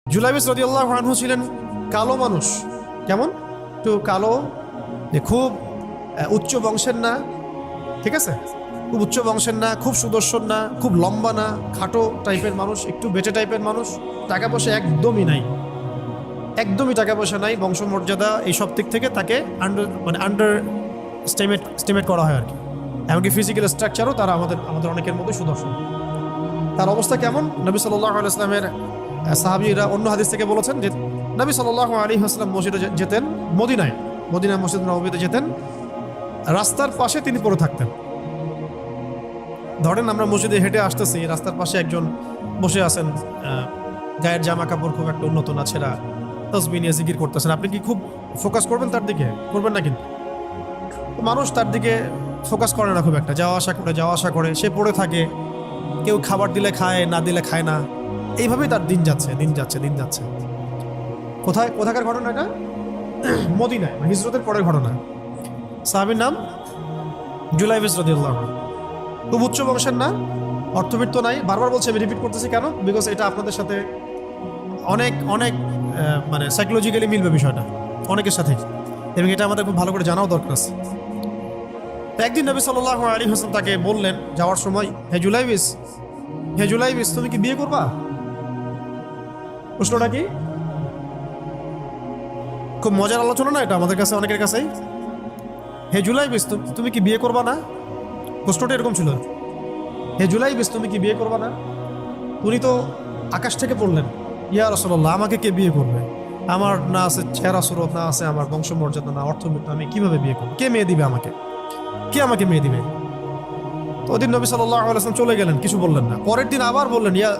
জুলাইবিস রাদিয়াল্লাহু আনহু ছিলেন কালো মানুষ। কেমন? একটু কালো, খুব উচ্চ বংশের না, ঠিক আছে, খুব উচ্চ বংশের না, খুব সুদর্শন না, খুব লম্বা না, খাটো টাইপের মানুষ, একটু বেটে টাইপের মানুষ। টাকা পয়সা একদমই নাই, একদমই টাকা পয়সা নাই, বংশমর্যাদা এই সব দিক থেকে তাকে আন্ডার স্টিমেট করা হয় আর কি। এমনকি ফিজিক্যাল স্ট্রাকচারও তারা আমাদের অনেকের মধ্যে সুদর্শন। তার অবস্থা কেমন? নবী সাল্লাল্লাহু আলাইহি ওয়াসাল্লামের সাহাবীরা অন্য হাদিস থেকে বলেছেন যে নবী সাল্লাল্লাহু আলাইহি ওয়াসাল্লাম মসজিদে যেতেন, মদিনায় মসজিদ নববীতে যেতেন, রাস্তার পাশে তিনি পড়ে থাকতেন। ধরেন আমরা মসজিদে হেঁটে আসতেছি, রাস্তার পাশে একজন বসে আছেন, গায়ের জামা কাপড় খুব একটা উন্নত না, ছেঁড়া, তাসবিহ নিয়ে জিকির করতেছেন। আপনি কি খুব ফোকাস করবেন তার দিকে? করবেন না। কিন্তু মানুষ তার দিকে ফোকাস করে না খুব একটা, যাওয়া আসা করে, সে পড়ে থাকে। কেউ খাবার দিলে খায়, না দিলে খায় না, এইভাবেই তার দিন যাচ্ছে। কোথাকার ঘটনা এটা? মদিনায়, হিজরতের পরের ঘটনা। সাহাবীর নাম জুলাইবিস রাদিয়াল্লাহু আনহু। খুব উচ্চ বংশের না, অর্থবিত্ত নাই। বারবার বলছি, আমি রিপিট করতেছি কেন? বিকজ এটা আপনাদের সাথে অনেক অনেক মানে সাইকোলজিক্যালি মিলবে বিষয়টা অনেকের সাথে, এবং এটা আমাদের খুব ভালো করে জানাও দরকার আছে। একদিন নবী সাল্লাল্লাহু আলাইহি ওয়াসাল্লাম তাকে বললেন যাওয়ার সময়, হে জুলাইবিস, তুমি কি বিয়ে করবা? প্রশ্নটা কি? খুব মজার আলোচনা না এটা আমাদের কাছে, অনেকের কাছেই। হে জুলাইবিস, তুমি কি বিয়ে করবা না? প্রশ্নটা এরকম ছিল, হে জুলাইবিস, তুমি কি বিয়ে করবা না? উনি তো আকাশ থেকে পড়লেন, ইয়া রাসূলুল্লাহ, আমাকে কে বিয়ে করবে? আমার না আছে চেহারা সুরত, না আছে আমার বংশমর্যাদা, না অর্থবিত্ত, আমি কিভাবে বিয়ে করবো? কে মেয়ে দিবে আমাকে? কে আমাকে মেয়ে দিবে? তো ওদিন নবী সাল্লাল্লাহু আলাইহি ওয়াসাল্লাম চলে গেলেন, কিছু বললেন না। পরের দিন আবার বললেন, ইয়া